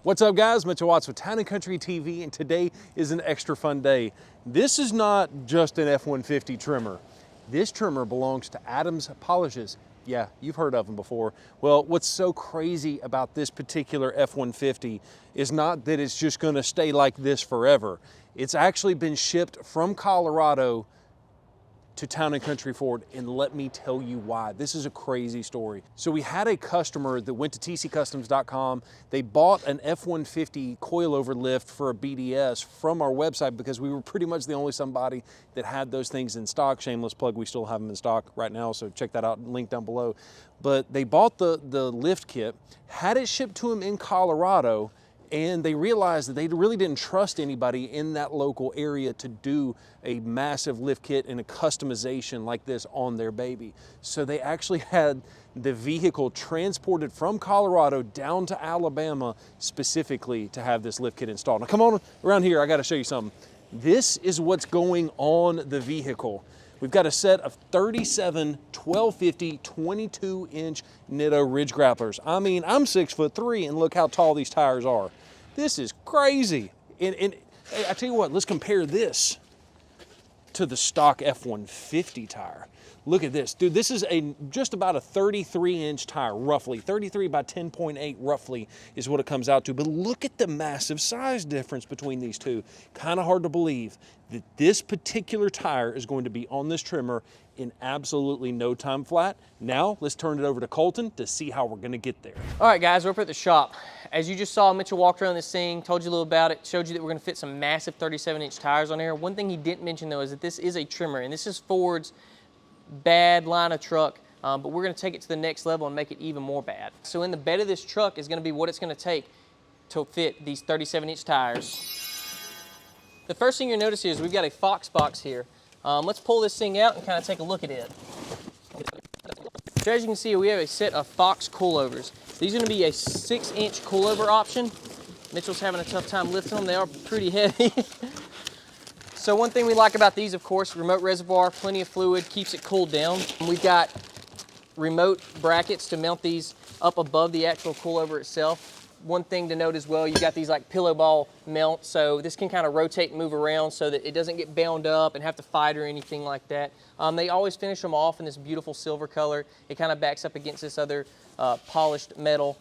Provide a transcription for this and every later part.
What's up guys, Mitchell Watts with Town & Country TV, and today is an extra fun day. This is not just an F-150 trimmer. This trimmer belongs to Adams Polishes. Yeah, you've heard of them before. Well, what's so crazy about this particular F-150 is not that it's just gonna stay like this forever. It's actually been shipped from Colorado to Town & Country Ford, and let me tell you why. This is a crazy story. So we had a customer that went to tccustoms.com. They bought an F-150 coilover lift for a BDS from our website because we were pretty much the only somebody that had those things in stock. Shameless plug, we still have them in stock right now, so check that out, link down below. But they bought the lift kit, had it shipped to them in Colorado, and they realized that they really didn't trust anybody in that local area to do a massive lift kit and a customization like this on their baby. So they actually had the vehicle transported from Colorado down to Alabama specifically to have this lift kit installed. Now come on around here, I gotta show you something. This is what's going on the vehicle. We've got a set of 37 1250 22-inch Nitto Ridge Grapplers. I mean, I'm 6'3", and look how tall these tires are. This is crazy. And hey, I tell you what, let's compare this to the stock F-150 tire. Look at this, dude. This is just about a 33-inch tire, roughly 33 by 10.8, roughly is what it comes out to. But look at the massive size difference between these two. Kind of hard to believe that this particular tire is going to be on this trimmer in absolutely no time flat. Now let's turn it over to Colton to see how we're going to get there. All right, guys, we're up at the shop. As you just saw, Mitchell walked around this thing, told you a little about it, showed you that we're going to fit some massive 37-inch tires on here. One thing he didn't mention though is that this is a trimmer, and this is Ford's bad line of truck, but we're going to take it to the next level and make it even more bad. So in the bed of this truck is going to be what it's going to take to fit these 37-inch tires. The first thing you'll notice here is we've got a Fox box here. Let's pull this thing out and kind of take a look at it. So as you can see, we have a set of Fox coilovers. These are going to be a 6-inch coilover option. Mitchell's having a tough time lifting them. They are pretty heavy. So one thing we like about these, of course, remote reservoir, plenty of fluid, keeps it cooled down. We've got remote brackets to mount these up above the actual coilover itself. One thing to note as well, you got these like pillow ball mounts, so this can kind of rotate and move around so that it doesn't get bound up and have to fight or anything like that. They always finish them off in this beautiful silver color. It kind of backs up against this other polished metal.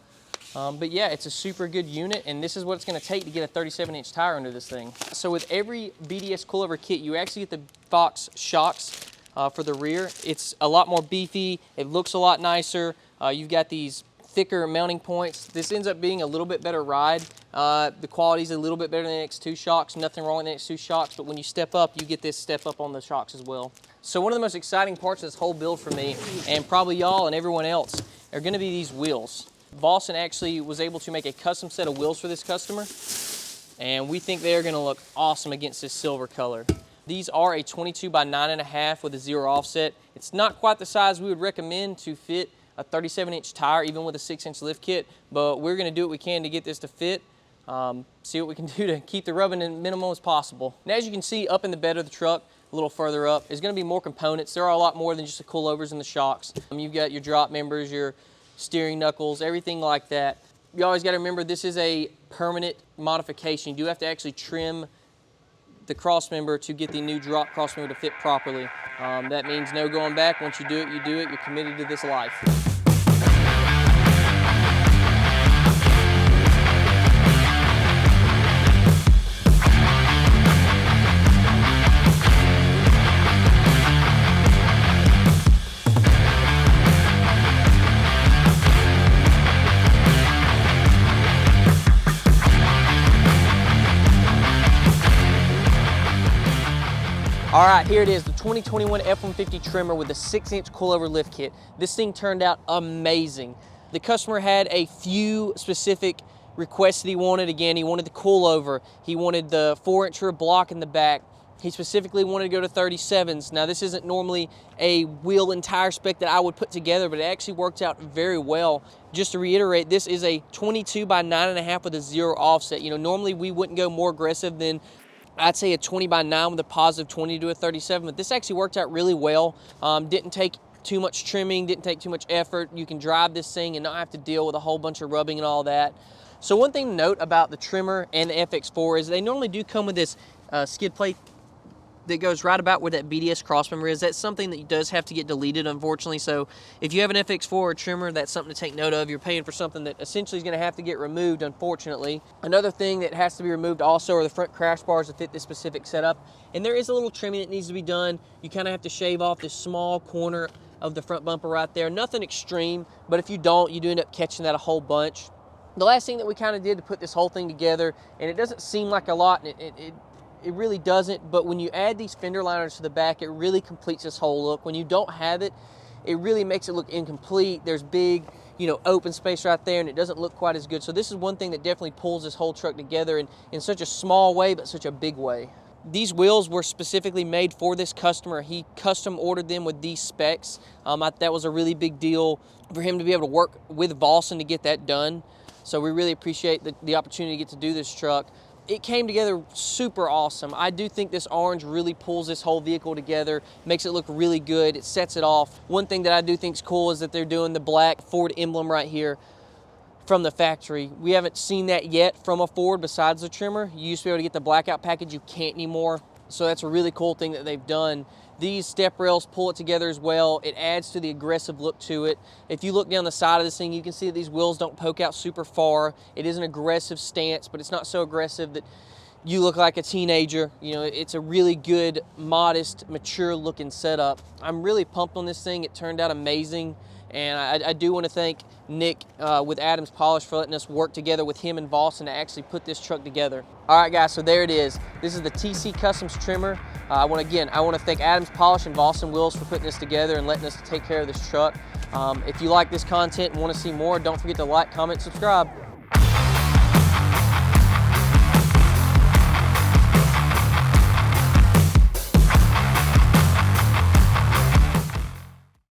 But yeah, it's a super good unit, and this is what it's going to take to get a 37-inch tire under this thing. So with every BDS coilover kit, you actually get the Fox shocks for the rear. It's a lot more beefy. It looks a lot nicer. You've got these thicker mounting points. This ends up being a little bit better ride. The quality's a little bit better than the X2 shocks. Nothing wrong with the X2 shocks, but when you step up, you get this step up on the shocks as well. So one of the most exciting parts of this whole build for me, and probably y'all and everyone else, are going to be these wheels. Boston actually was able to make a custom set of wheels for this customer, and we think they're going to look awesome against this silver color. These are a 22 by 9.5 with a 0 offset. It's not quite the size we would recommend to fit a 37-inch tire, even with a 6-inch lift kit, but we're going to do what we can to get this to fit. See what we can do to keep the rubbing in minimal as possible. And as you can see, up in the bed of the truck, a little further up, is going to be more components. There are a lot more than just the coilovers and the shocks. You've got your drop members, your steering knuckles, everything like that. You always got to remember this is a permanent modification. You do have to actually trim the cross member to get the new drop cross member to fit properly. That means no going back. Once you do it, you do it. You're committed to this life. All right, here it is, the 2021 F-150 trimmer with a 6-inch coilover lift kit. This thing turned out amazing. The customer had a few specific requests that he wanted. Again, he wanted the coilover. He wanted the 4-inch rear block in the back. He specifically wanted to go to 37's. Now, this isn't normally a wheel and tire spec that I would put together, but it actually worked out very well. Just to reiterate, this is a 22 by 9.5 with a 0 offset. You know, normally we wouldn't go more aggressive than I'd say a 20 by 9 with a positive 20 to a 37, but this actually worked out really well. Didn't take too much trimming, didn't take too much effort. You can drive this thing and not have to deal with a whole bunch of rubbing and all that. So one thing to note about the Tremor and the FX4 is they normally do come with this skid plate that goes right about where that BDS crossmember is. That's something that does have to get deleted, unfortunately. So if you have an FX4 or Tremor, that's something to take note of. You're paying for something that essentially is going to have to get removed, unfortunately. Another thing that has to be removed also are the front crash bars to fit this specific setup. And there is a little trimming that needs to be done. You kind of have to shave off this small corner of the front bumper right there. Nothing extreme, but if you don't, you do end up catching that a whole bunch. The last thing that we kind of did to put this whole thing together, and it doesn't seem like a lot, and it really doesn't, but when you add these fender liners to the back, it really completes this whole look. When you don't have it, it really makes it look incomplete. There's big, you know, open space right there, and it doesn't look quite as good. So this is one thing that definitely pulls this whole truck together in such a small way, but such a big way. These wheels were specifically made for this customer. He custom ordered them with these specs. That was a really big deal for him to be able to work with Volson to get that done. So we really appreciate the opportunity to get to do this truck. It came together super awesome. I do think this orange really pulls this whole vehicle together, makes it look really good. It sets it off. One thing that I do think is cool is that they're doing the black Ford emblem right here from the factory. We haven't seen that yet from a Ford besides the Tremor. You used to be able to get the blackout package. You can't anymore. So that's a really cool thing that they've done. These step rails pull it together as well. It adds to the aggressive look to it. If you look down the side of this thing, you can see that these wheels don't poke out super far. It is an aggressive stance, but it's not so aggressive that you look like a teenager. You know, it's a really good, modest, mature looking setup. I'm really pumped on this thing. It turned out amazing. And I do want to thank Nick with Adams Polish for letting us work together with him and Volson to actually put this truck together. All right, guys, so there it is. This is the TC Customs Tremor. I want to thank Adams Polish and Volson Wheels for putting this together and letting us take care of this truck. If you like this content and want to see more, don't forget to like, comment, subscribe.